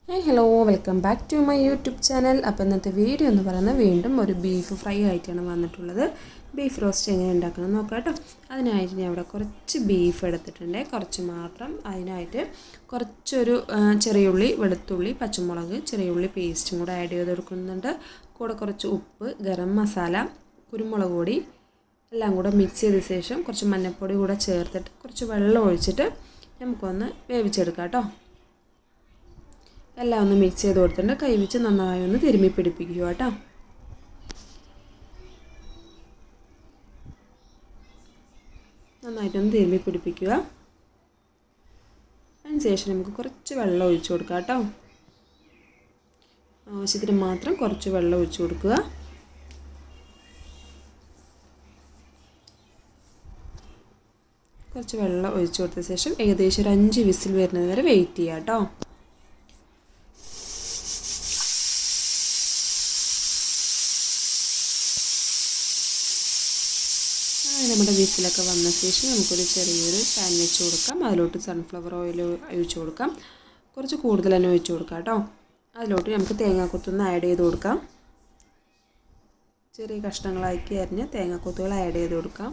Hey, hello, welcome back to my YouTube channel. അപ്പോൾ ഇന്നത്തെ video എന്ന് പറയുന്നത് വീണ്ടും ഒരു ബീഫ് ഫ്രൈ ആയിട്ടാണ് വന്നിട്ടുള്ളത്. ബീഫ് റോസ്റ്റ് എങ്ങനെ ഉണ്ടാക്കണമെന്ന് നോക്കാം കേട്ടോ. അതിനായിട്ട് ഞാൻ ഇവിടെ കുറച്ച് ബീഫ് എടുത്തിട്ടുണ്ട്, കുറച്ച് മാത്രം. അതിനായിട്ട് കുറച്ചൊരു ചെറിയുള്ളി, വെളുത്തുള്ളി, പച്ചമുളക്, ചെറിയുള്ളി പേസ്റ്റും കൂടെ ആഡ് ചെയ്ത് കൊടുക്കുന്നുണ്ട്. കൂടെ കുറച്ച് ഉപ്പ്, ഗരം മസാല, കുരുമുളക് പൊടി എല്ലാം കൂടെ മിക്സ് ചെയ്ത ശേഷം കുറച്ച് മഞ്ഞൾപ്പൊടി കൂടെ ചേർത്തിട്ട് കുറച്ച് വെള്ളം ഒഴിച്ചിട്ട് നമുക്കൊന്ന് വേവിച്ചെടുക്കാം കേട്ടോ. എല്ലാം ഒന്ന് മിക്സ് ചെയ്ത് കൊടുത്തിട്ട് കൈ വെച്ച് നന്നായി ഒന്ന് തിരുമ്മി പിടിപ്പിക്കുക കേട്ടോ. നന്നായിട്ടൊന്ന് തിരുമ്മി പിടിപ്പിക്കുക. അതിനുശേഷം നമുക്ക് കുറച്ച് വെള്ളം ഒഴിച്ചു കൊടുക്കാം കേട്ടോ. ആവശ്യത്തിന് മാത്രം കുറച്ച് വെള്ളം ഒഴിച്ചു കൊടുക്കുക. കുറച്ച് വെള്ളം ഒഴിച്ചു കൊടുത്ത ശേഷം ഏകദേശം ഒരു 5 വിസിൽ വരുന്നത് വരെ വെയിറ്റ് ചെയ്യാം കേട്ടോ. നമ്മുടെ വിസിലൊക്കെ വന്ന ശേഷം നമുക്കൊരു ചെറിയൊരു പാൻ വെച്ച് കൊടുക്കാം. അതിലോട്ട് സൺഫ്ലവർ ഓയിൽ ഒഴിച്ച് കൊടുക്കാം. കുറച്ച് കൂടുതൽ തന്നെ ഒഴിച്ച് കൊടുക്കാം കേട്ടോ. അതിലോട്ട് നമുക്ക് തേങ്ങാക്കൊത്തൊന്ന് ആഡ് ചെയ്ത് കൊടുക്കാം. ചെറിയ കഷ്ണങ്ങളാക്കി അരിഞ്ഞ് തേങ്ങാക്കൊത്തുകൾ ആഡ് ചെയ്ത് കൊടുക്കാം.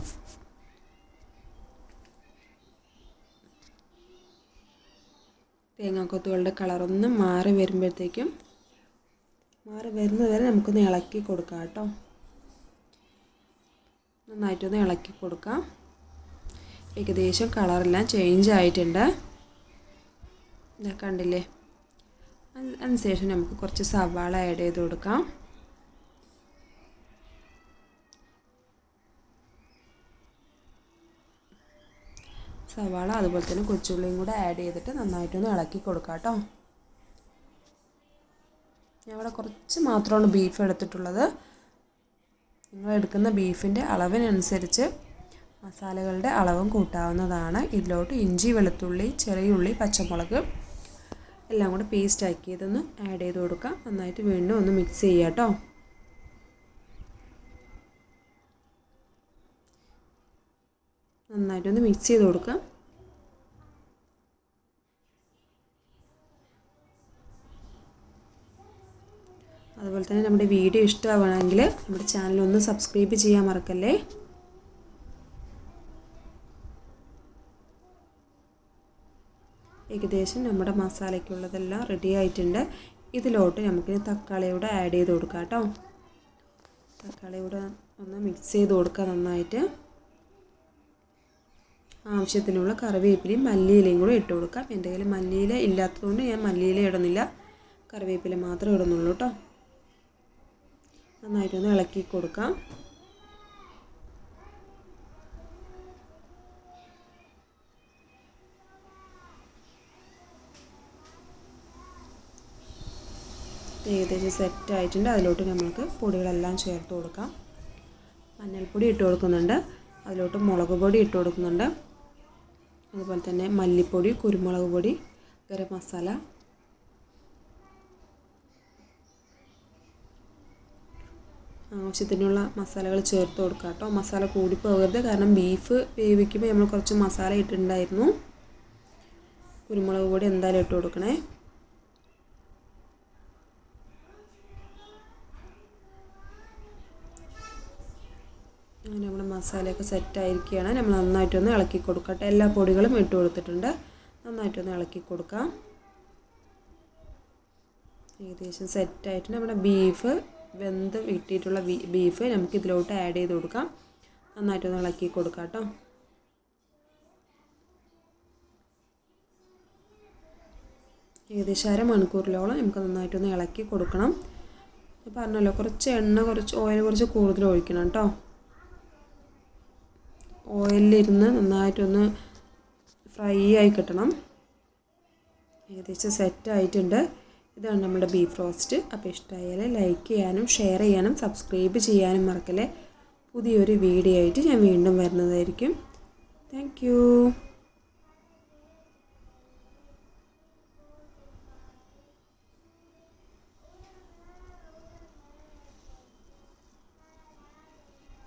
തേങ്ങാക്കൊത്തുകളുടെ കളറൊന്ന് മാറി വരുന്നത് വരെ നമുക്കൊന്ന് ഇളക്കി കൊടുക്കാം കേട്ടോ. നന്നായിട്ടൊന്ന് ഇളക്കി കൊടുക്കാം. ഏകദേശം കളറെല്ലാം ചേഞ്ച് ആയിട്ടുണ്ട്, ഇതാ കണ്ടില്ലേ. അതിനുശേഷം നമുക്ക് കുറച്ച് സവാള ആഡ് ചെയ്ത് കൊടുക്കാം. സവാള അതുപോലെ തന്നെ കൊച്ചുള്ളിയും കൂടെ ആഡ് ചെയ്തിട്ട് നന്നായിട്ടൊന്ന് ഇളക്കി കൊടുക്കാം കേട്ടോ. ഞാൻ ഇവിടെ കുറച്ച് മാത്രമാണ് ബീഫ് എടുത്തിട്ടുള്ളത്. നിങ്ങൾ എടുക്കുന്ന ബീഫിൻ്റെ അളവിനനുസരിച്ച് മസാലകളുടെ അളവും കൂട്ടാവുന്നതാണ്. ഇതിലോട്ട് ഇഞ്ചി, വെളുത്തുള്ളി, ചെറിയുള്ളി, പച്ചമുളക് എല്ലാം കൂടെ പേസ്റ്റ് ആക്കിയതൊന്ന് ആഡ് ചെയ്ത് കൊടുക്കാം. നന്നായിട്ട് വീണ്ടും ഒന്ന് മിക്സ് ചെയ്യാം കേട്ടോ. നന്നായിട്ടൊന്ന് മിക്സ് ചെയ്ത് കൊടുക്കാം. അതുപോലെ തന്നെ നമ്മുടെ വീഡിയോ ഇഷ്ടമാവുകയാണെങ്കിൽ നമ്മുടെ ചാനൽ ഒന്ന് സബ്സ്ക്രൈബ് ചെയ്യാൻ മറക്കല്ലേ. ഏകദേശം നമ്മുടെ മസാലയ്ക്കുള്ളതെല്ലാം റെഡി ആയിട്ടുണ്ട്. ഇതിലോട്ട് നമുക്ക് തക്കാളിയോടെ ആഡ് ചെയ്ത് കൊടുക്കാം കേട്ടോ. തക്കാളിയോടെ ഒന്ന് മിക്സ് ചെയ്ത് കൊടുക്കാം നന്നായിട്ട്. ആവശ്യത്തിനുള്ള കറിവേപ്പിലയും മല്ലിയിലയും കൂടെ ഇട്ട് കൊടുക്കാം. എൻ്റെ കയ്യിൽ മല്ലിയില ഇല്ലാത്തതുകൊണ്ട് ഞാൻ മല്ലിയില ഇടുന്നില്ല, കറിവേപ്പില മാത്രമേ ഇടുന്നുള്ളൂ കേട്ടോ. നന്നായിട്ടൊന്ന് ഇളക്കി കൊടുക്കാം. ഏകദേശം സെറ്റ് ആയിട്ടുണ്ട്. അതിലോട്ട് നമുക്ക് പൊടികളെല്ലാം ചേർത്ത് കൊടുക്കാം. മഞ്ഞൾപ്പൊടി ഇട്ട് കൊടുക്കുന്നുണ്ട്, അതിലോട്ട് മുളക് പൊടി ഇട്ട് കൊടുക്കുന്നുണ്ട്, അതുപോലെ തന്നെ മല്ലിപ്പൊടി, കുരുമുളക് പൊടി, ഗരം മസാല, ആവശ്യത്തിനുള്ള മസാലകൾ ചേർത്ത് കൊടുക്കാം കേട്ടോ. മസാല കൂടി പോകരുത്, കാരണം ബീഫ് വേവിക്കുമ്പോൾ നമ്മൾ കുറച്ച് മസാല ഇട്ടിട്ടുണ്ടായിരുന്നു. കുരുമുളക് പൊടി എന്തായാലും ഇട്ട് കൊടുക്കണേ. അങ്ങനെ നമ്മുടെ മസാലയൊക്കെ സെറ്റായിരിക്കുകയാണ്. നമ്മൾ നന്നായിട്ടൊന്ന് ഇളക്കി കൊടുക്കട്ടെ. എല്ലാ പൊടികളും ഇട്ട് കൊടുത്തിട്ടുണ്ട്. നന്നായിട്ടൊന്ന് ഇളക്കി കൊടുക്കാം. ഏകദേശം സെറ്റായിട്ട് നമ്മുടെ ബീഫ് വെന്ത് ഇട്ടിട്ടുള്ള ബീഫ് നമുക്ക് ഇതിലോട്ട് ആഡ് ചെയ്ത് കൊടുക്കാം. നന്നായിട്ടൊന്ന് ഇളക്കി കൊടുക്കാം കേട്ടോ. ഏകദേശം അരമണിക്കൂറിലോളം നമുക്ക് നന്നായിട്ടൊന്ന് ഇളക്കി കൊടുക്കണം. പറഞ്ഞല്ലോ, കുറച്ച് ഓയിൽ കുറച്ച് കൂടുതൽ ഒഴിക്കണം കേട്ടോ. ഓയിലിരുന്ന് നന്നായിട്ടൊന്ന് ഫ്രൈ ആയി കിട്ടണം. ഏകദേശം സെറ്റായിട്ടുണ്ട്. ഇതാണ് നമ്മുടെ ബീഫ് റോസ്റ്റ്. അപ്പോൾ ഇഷ്ടമായാൽ ലൈക്ക് ചെയ്യാനും ഷെയർ ചെയ്യാനും സബ്സ്ക്രൈബ് ചെയ്യാനും മറക്കല്ലേ. പുതിയൊരു വീഡിയോ ആയിട്ട് ഞാൻ വീണ്ടും വരുന്നതായിരിക്കും. Thank you.